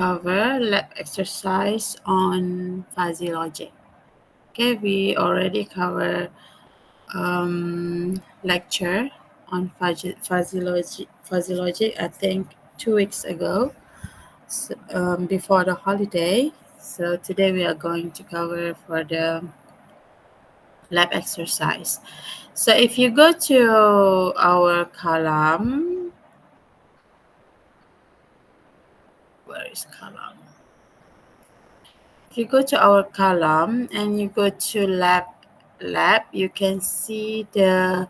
cover lab exercise on fuzzy logic. Okay, we already covered lecture on fuzzy logic, I think 2 weeks ago, so, before the holiday. So today we are going to cover for the lab exercise. So if you go to our column, where is column? If you go to our column and you go to lab, you can see the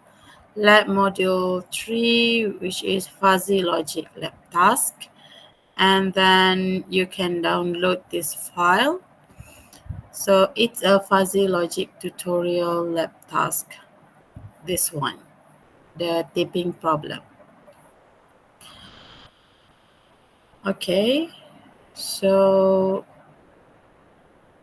lab module 3, which is fuzzy logic lab task. And then you can download this file. So it's a fuzzy logic tutorial lab task. This one, the tipping problem. Okay, so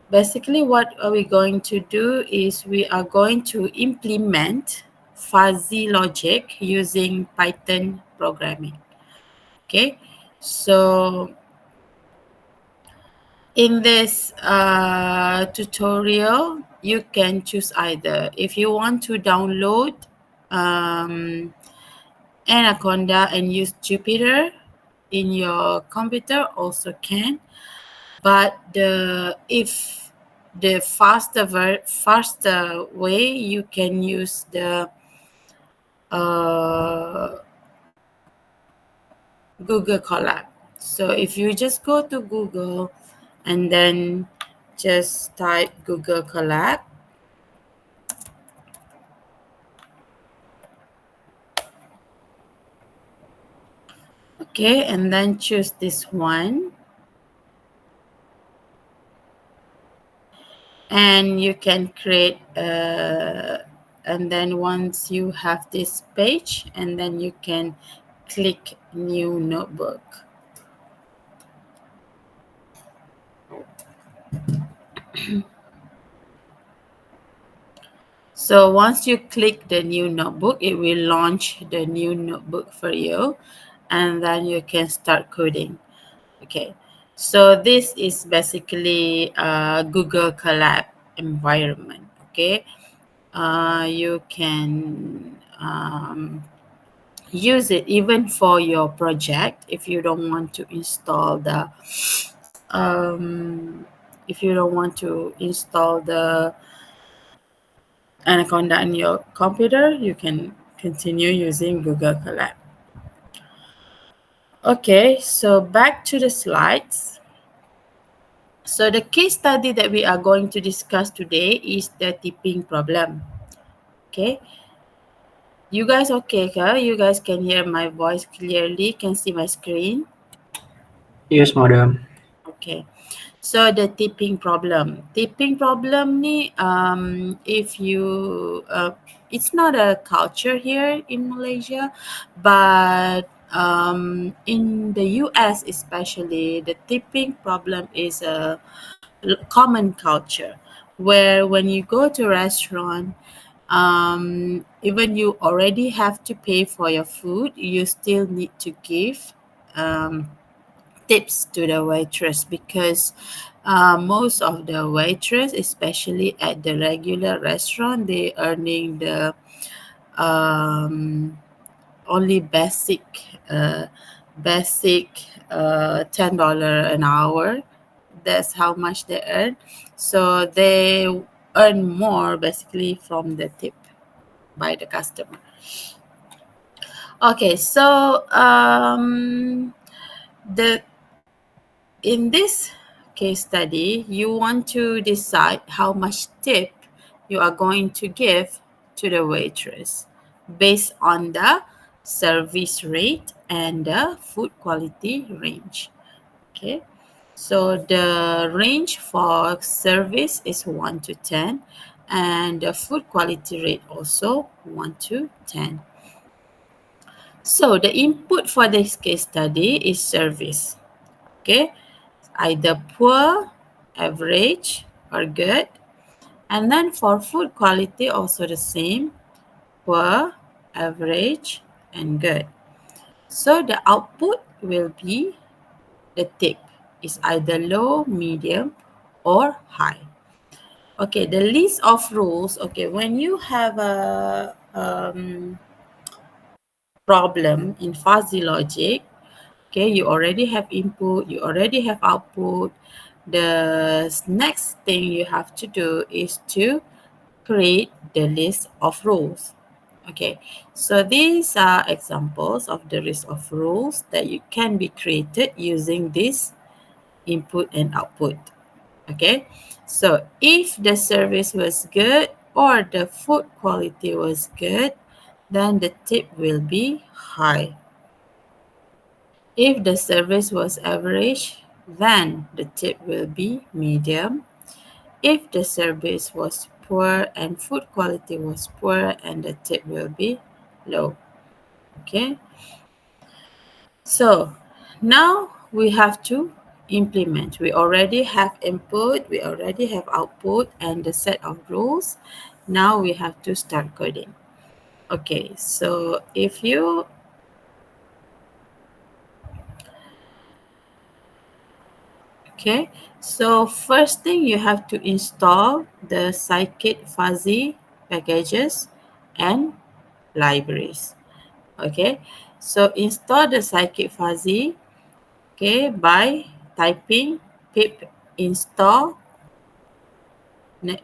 basically what are we going to do is we are going to implement fuzzy logic using Python programming. Okay, so in this tutorial, you can choose either. If you want to download Anaconda and use Jupyter in your computer, also can. But if the faster way, you can use the uh, Google Colab. So if you just go to Google and then just type Google Colab, okay, and then choose this one, and you can create and then once you have this page, and then you can click new notebook. So once you click the new notebook, it will launch the new notebook for you, and then you can start coding. Okay, so this is basically a Google Colab environment. Okay, you can use it even for your project if you don't want to install the if you don't want to install the Anaconda on your computer, you can continue using Google Colab. Okay, so back to the slides. So the case study that we are going to discuss today is the tipping problem. Okay, you guys okay? Okay? You guys can hear my voice clearly, can see my screen. Yes, madam. Okay, so the tipping problem. Tipping problem ni, if you, it's not a culture here in Malaysia, but in the US especially, the tipping problem is a common culture where when you go to a restaurant, even you already have to pay for your food, you still need to give um, tips to the waitress, because most of the waitress, especially at the regular restaurant, they earning the um, only uh, basic $10 an hour. That's how much they earn. So they earn more basically from the tip by the customer. Okay, so the in this case study, you want to decide how much tip you are going to give to the waitress based on the service rate and the food quality range. Okay, so the range for service is 1 to 10, and the food quality rate also 1 to 10. So the input for this case study is service. Okay, either poor, average, or good. And then for food quality, also the same, poor, average, and good. So the output will be the tip. is either low, medium, or high. Okay, the list of rules. Okay, when you have a problem in fuzzy logic, okay, you already have input, you already have output. The next thing you have to do is to create the list of rules. Okay, so these are examples of the list of rules that you can be created using this input and output. Okay, so if the service was good or the food quality was good, then the tip will be high. If the service was average, then the tip will be medium. If the service was poor and food quality was poor, and the tip will be low. Okay, so now we have to implement. We already have input, we already have output, and the set of rules. Now we have to start coding. Okay, so if you Okay, so first thing you have to install the scikit fuzzy packages and libraries. Okay, so install the scikit fuzzy, okay, by typing pip install -u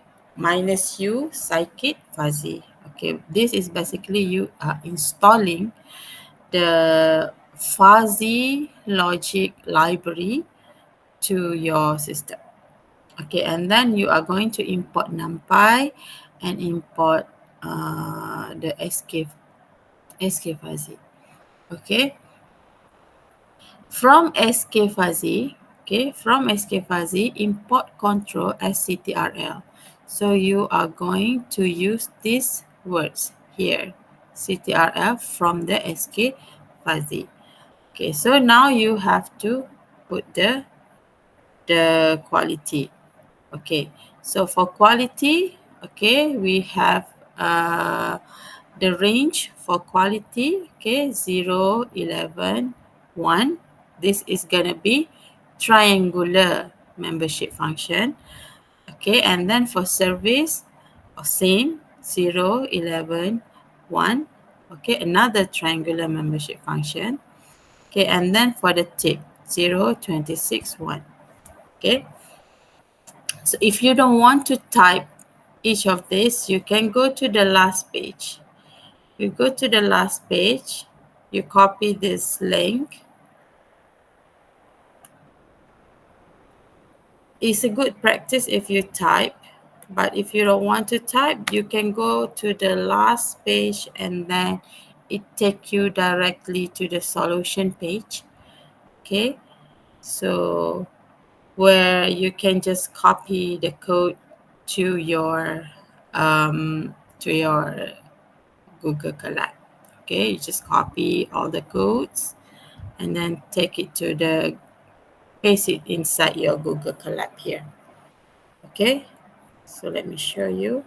scikit fuzzy. Okay, this is basically you are installing the fuzzy logic library to your system. Okay, and then you are going to import numpy and import the skfuzzy. Okay, from skfuzzy, okay, from skfuzzy, import control sctrl. So you are going to use these words here, ctrl from the skfuzzy. Okay, so now you have to put the quality. Okay, so for quality, okay, we have the range for quality, okay, 0, 11, 1. This is going to be triangular membership function. Okay, and then for service, same, 0, 11, 1. Okay, another triangular membership function. Okay, and then for the tip, 0, 26, 1. Okay, so if you don't want to type each of this, you can go to the last page. You go to the last page, you copy this link. It's a good practice if you type, but if you don't want to type, you can go to the last page and then it take you directly to the solution page. Okay, so where you can just copy the code to your to your Google Colab. Okay, you just copy all the codes and then take it to the paste it inside your Google Colab here. Okay, so let me show you.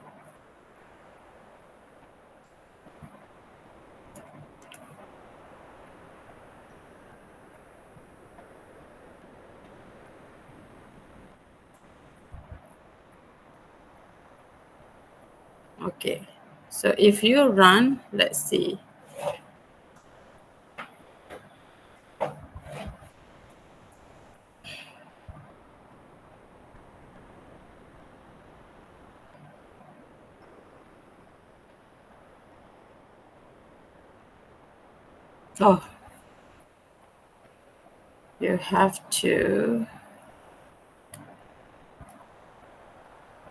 Okay, so if you run, let's see. Oh, you have to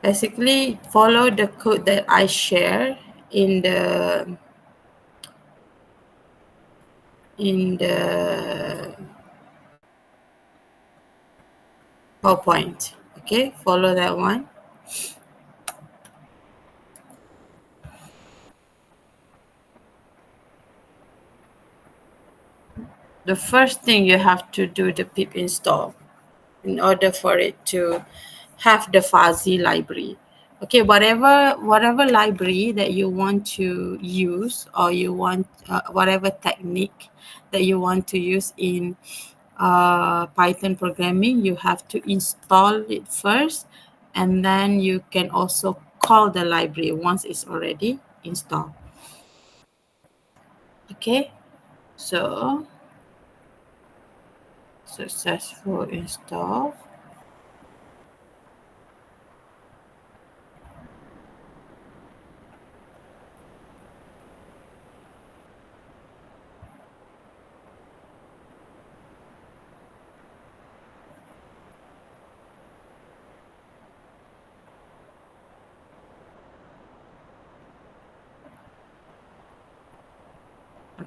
basically follow the code that I share in the PowerPoint. Okay, follow that one. The first thing you have to do the pip install in order for it to have the fuzzy library. Okay, whatever library that you want to use, or you want whatever technique that you want to use in Python programming, you have to install it first, and then you can also call the library once it's already installed. Okay, so successful install.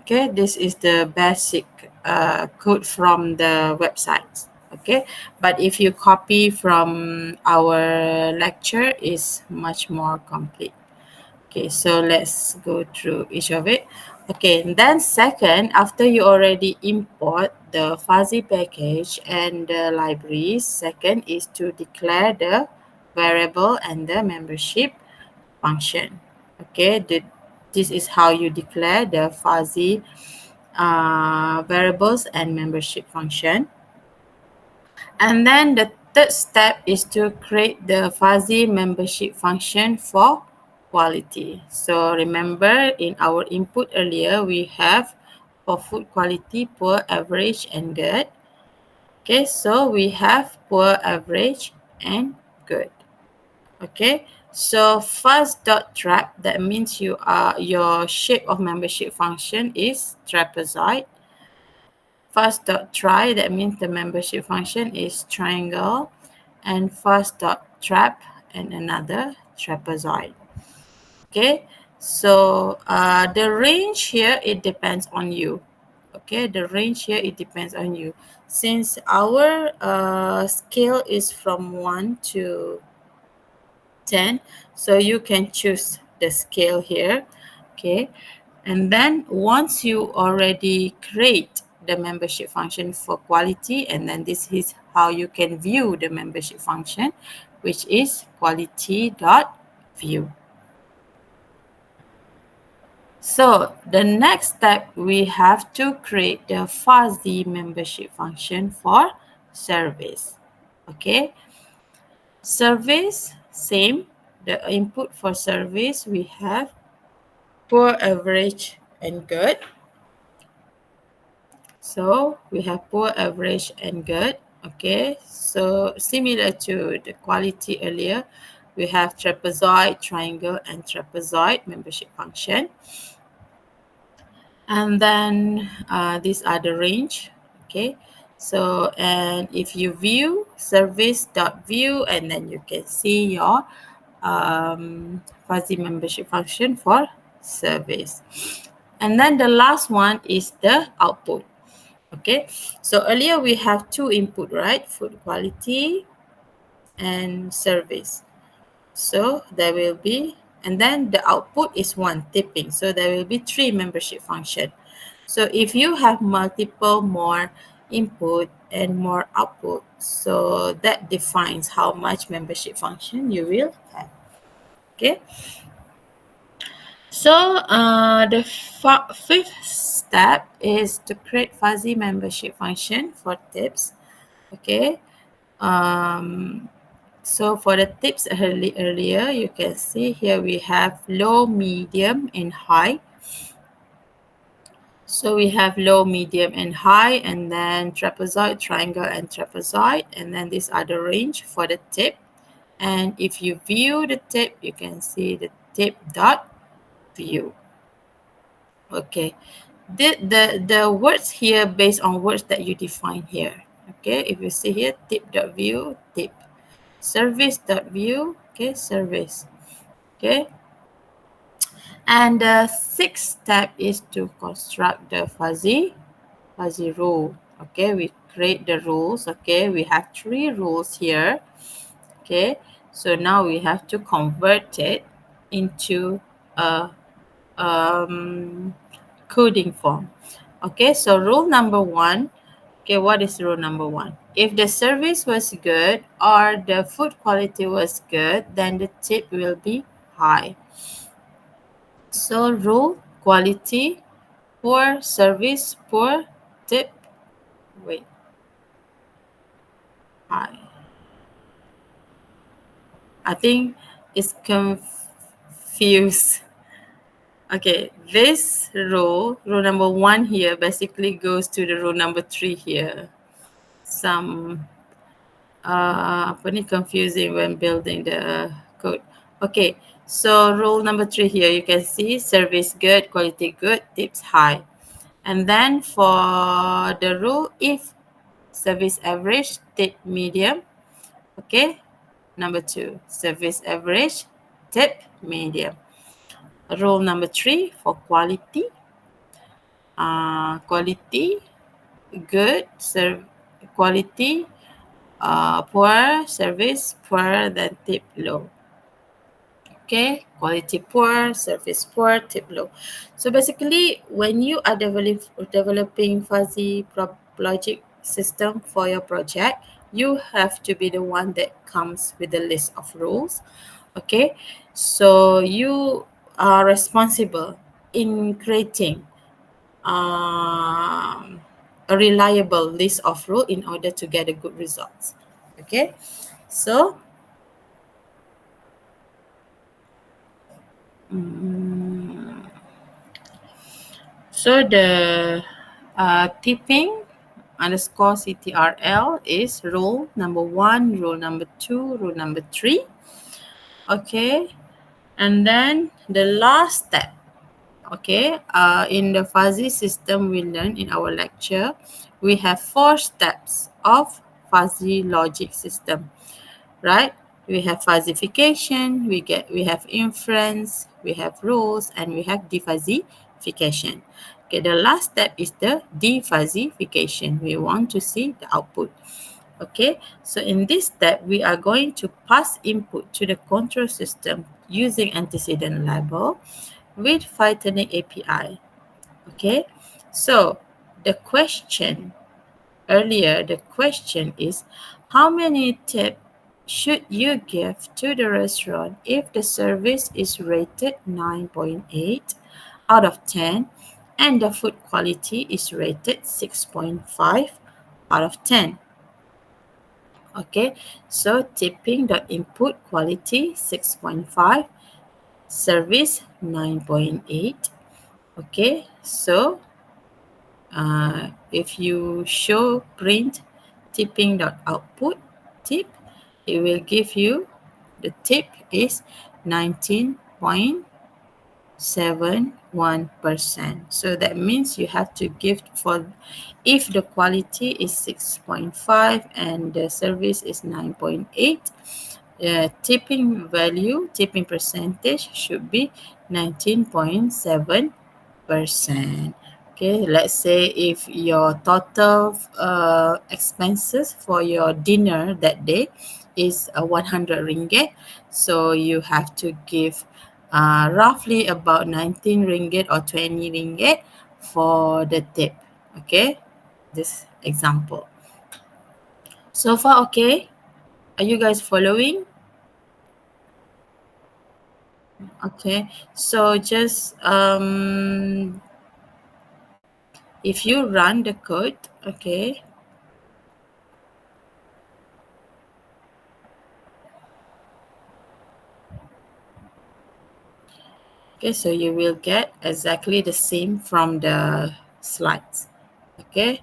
Okay, this is the basic code from the website. Okay, but if you copy from our lecture, is much more complete. Okay, so let's go through each of it. Okay, and then second, after you already import the fuzzy package and the libraries, second is to declare the variable and the membership function. Okay, this is how you declare the fuzzy variables and membership function. And then the third step is to create the fuzzy membership function for quality. So remember in our input earlier, we have for food quality, poor, average, and good. Okay, so we have poor, average, and good. Okay, so fuzz.trap, that means your shape of membership function is trapezoid. Fast.try, that means the membership function is triangle, and fast.trap and another trapezoid. Okay, so the range here, it depends on you. Okay, the range here, it depends on you. Since our scale is from 1 to 10, so you can choose the scale here. Okay, and then once you already create the membership function for quality, and then this is how you can view the membership function, which is quality dot view. So the next step, we have to create the fuzzy membership function for service. Okay, service, same. The input for service, we have poor, average, and good. So we have poor, average, and good. Okay, so similar to the quality earlier, we have trapezoid, triangle, and trapezoid membership function. And then these are the range. Okay, so and if you view service.view, and then you can see your fuzzy membership function for service. And then the last one is the output. Okay, so earlier we have two input, right? Food quality and service. So there will be, and then the output is one, tipping. So there will be three membership function. So if you have multiple more input and more output, so that defines how much membership function you will have. Okay. So the fifth step is to create fuzzy membership function for tips. Okay. Um, so for the tips earlier, you can see here we have low, medium, and high. So we have low, medium, and high, and then trapezoid, triangle, and trapezoid, and then these are the range for the tip. And if you view the tip, you can see the tip dot view. Okay, the words here based on words that you define here. Okay, if you see here, tip dot view, tip. Service dot view, okay, service. Okay, and the sixth step is to construct the fuzzy rule. Okay, we create the rules. Okay, we have three rules here. Okay, so now we have to convert it into a coding form. Okay, so rule number one. Okay, what is rule number one? If the service was good or the food quality was good, then the tip will be high. So rule quality, poor service, poor tip. Wait. high. I think it's confused. Okay, this row number one here basically goes to the row number three here. Some apa ni confusing when building the code. Okay, so rule number three here, you can see service good, quality good, tips high. And then for the rule, if service average, tip medium. Okay, number two, service average, tip medium. Rule number three for quality, quality good, quality poor, service poor, then tip low. Okay, quality poor, service poor, tip low. So basically, when you are developing fuzzy logic system for your project, you have to be the one that comes with the list of rules. Okay, so you are responsible in creating um, a reliable list of rules in order to get a good results. Okay, so mm, so the tipping underscore CTRL is rule number one, rule number two, rule number three. Okay, and then the last step. Okay, in the fuzzy system we learned in our lecture, we have four steps of fuzzy logic system, right? We have fuzzification, we have inference, we have rules, and we have defuzzification. Okay, the last step is the defuzzification. We want to see the output. Okay, so in this step, we are going to pass input to the control system using antecedent label with Pythonic API. Okay, so the question earlier, the question is how many tips should you give to the restaurant if the service is rated 9.8 out of 10 and the food quality is rated 6.5 out of 10? Okay, so tipping dot input quality 6.5, service 9.8. Okay, so if you show print tipping dot output tip, it will give you the tip is 19.71%. So that means you have to give for if the quality is 6.5 and the service is 9.8, tipping percentage should be 19.7%. Okay, let's say if your total expenses for your dinner that day is 100 ringgit, so you have to give roughly about 19 ringgit or 20 ringgit for the tip. Okay, this example. So far, okay? Are you guys following? Okay, so just if you run the code, okay, okay, so you will get exactly the same from the slides. Okay,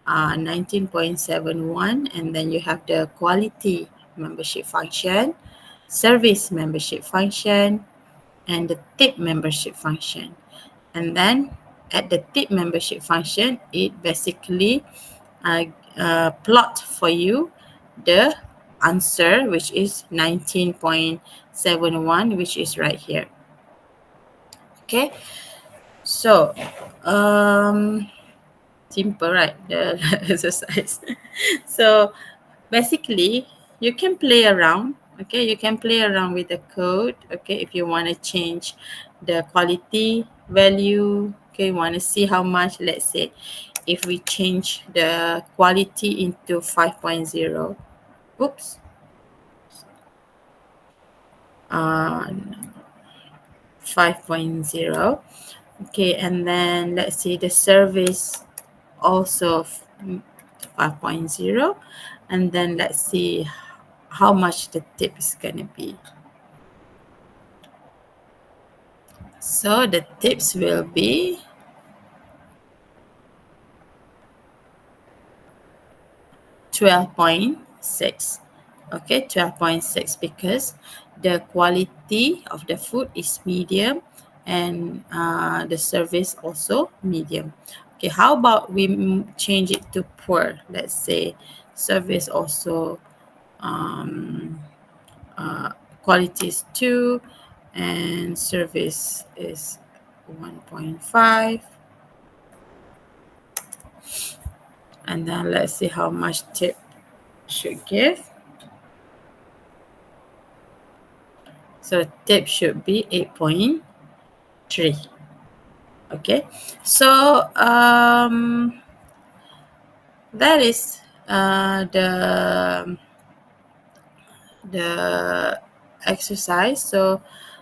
19.71, and then you have the quality membership function, service membership function, and the tip membership function. And then at the tip membership function, it basically plot for you the answer, which is 19.71, which is right here. Okay, so simple, right? The exercise. So basically, you can play around. Okay, you can play around with the code. Okay, if you want to change the quality value. Okay, you want to see how much. Let's say, if we change the quality into 5.0. Oops. Uh, 5.0. Okay, and then let's see the service also 5.0, and then let's see how much the tip is going to be. So the tips will be 12.6. Okay, 12.6 because the quality of the food is medium and the service also medium. Okay, how about we change it to poor? Let's say service also um, uh, quality is 2 and service is 1.5. And then let's see how much tip should give. So tip should be 8.3. Okay, so that is the exercise. So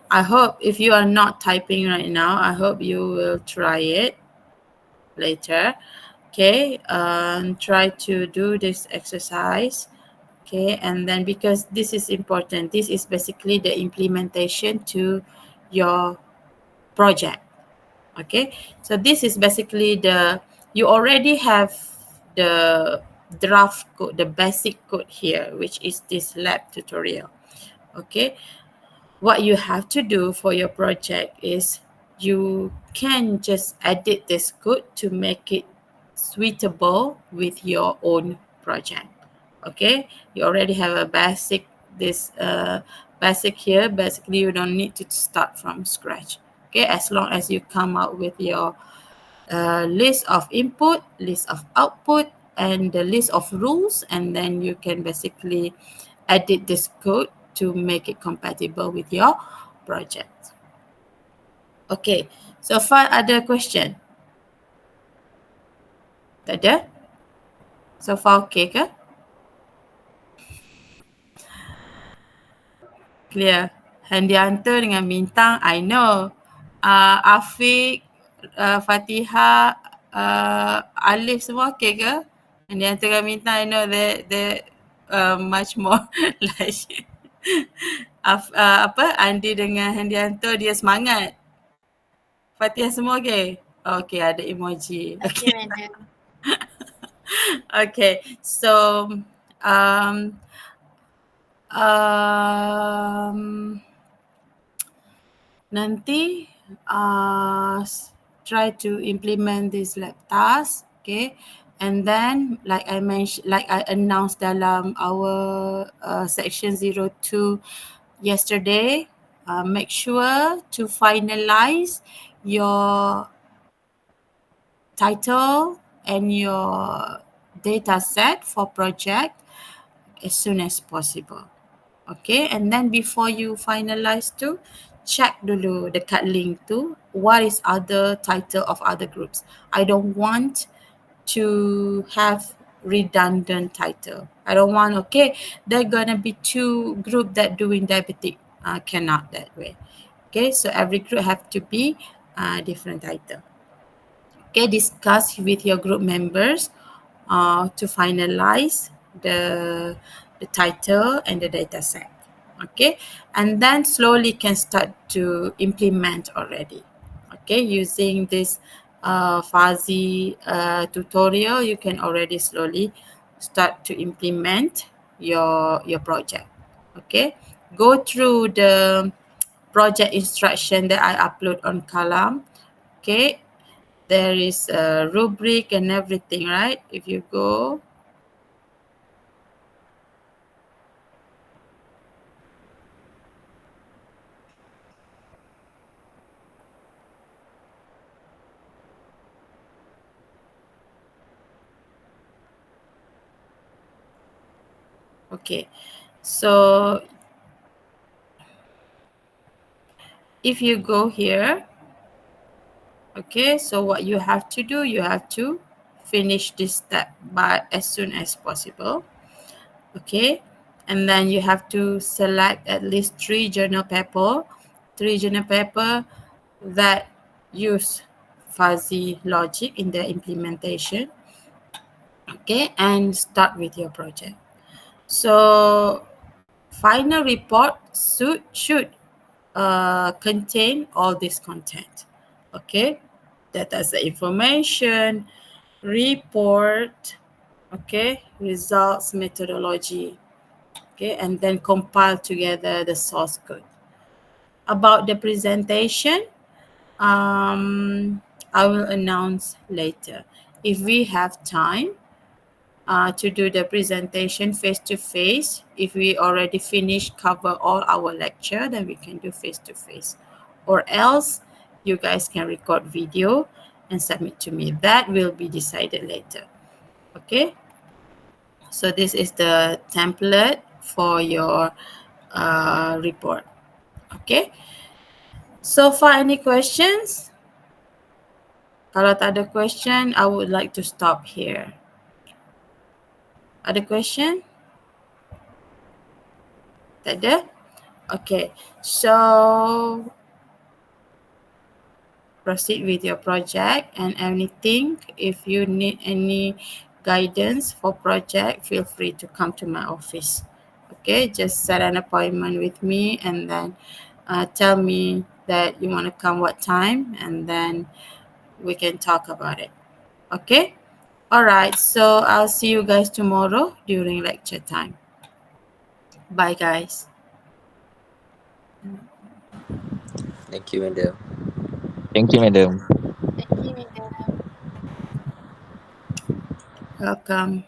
I hope if you are not typing right now, I hope you will try it later. Okay, try to do this exercise. Okay, and then because this is important, this is basically the implementation to your project. Okay, so this is basically you already have the draft code, the basic code here, which is this lab tutorial. Okay, what you have to do for your project is you can just edit this code to make it suitable with your own project. Okay, you already have a basic here. Basically you don't need to start from scratch. Okay, as long as you come up with your list of input, list of output, and the list of rules, and then you can basically edit this code to make it compatible with your project. Okay, so far ada question? Tak ada? So far okay ke? Clear. Handianto dengan bintang, I know. Afiq, Fatiha, Alif semua okay ke? Handianto dengan bintang, I know they much more like apa Andi dengan Handianto dia semangat. Fatihah semua okay? Okay, ada emoji. Okay, Okay. madam. Okay, so um, um, nanti try to implement this lab task, okay, and then like I mentioned, like I announced dalam our section 02 yesterday, make sure to finalize your title and your data set for project as soon as possible. Okay, and then before you finalize to check dulu dekat link tu what is other title of other groups. I don't want to have redundant title. I don't want, okay, there gonna be two group that doing diabetic. Cannot that way. Okay, so every group have to be different title. Okay, discuss with your group members to finalize the title and the data set. Okay, and then slowly can start to implement already. Okay, using this fuzzy tutorial, you can already slowly start to implement your project. Okay, go through the project instruction that I upload on Kalam. Okay, there is a rubric and everything, right? If you go, okay, so if you go here, okay, so what you have to do, you have to finish this step by as soon as possible. Okay, and then you have to select at least three journal paper that use fuzzy logic in their implementation. Okay, and start with your project. So final report should contain all this content. Okay, that is the information, report, okay, results, methodology, okay, and then compile together the source code. About the presentation, I will announce later. If we have time to do the presentation face to face, if we already finish cover all our lecture, then we can do face to face. Or else, you guys can record video and submit to me. That will be decided later. Okay. So this is the template for your report. Okay. So far, any questions? Kalau tak ada question, I would like to stop here. Ada question? Tak ada? Okay. So proceed with your project and anything. If you need any guidance for project, feel free to come to my office. Okay, just set an appointment with me and then tell me that you want to come what time, and then we can talk about it. Okay. All right. So I'll see you guys tomorrow during lecture time. Bye, guys. Thank you, madam. Thank you, madam. Welcome.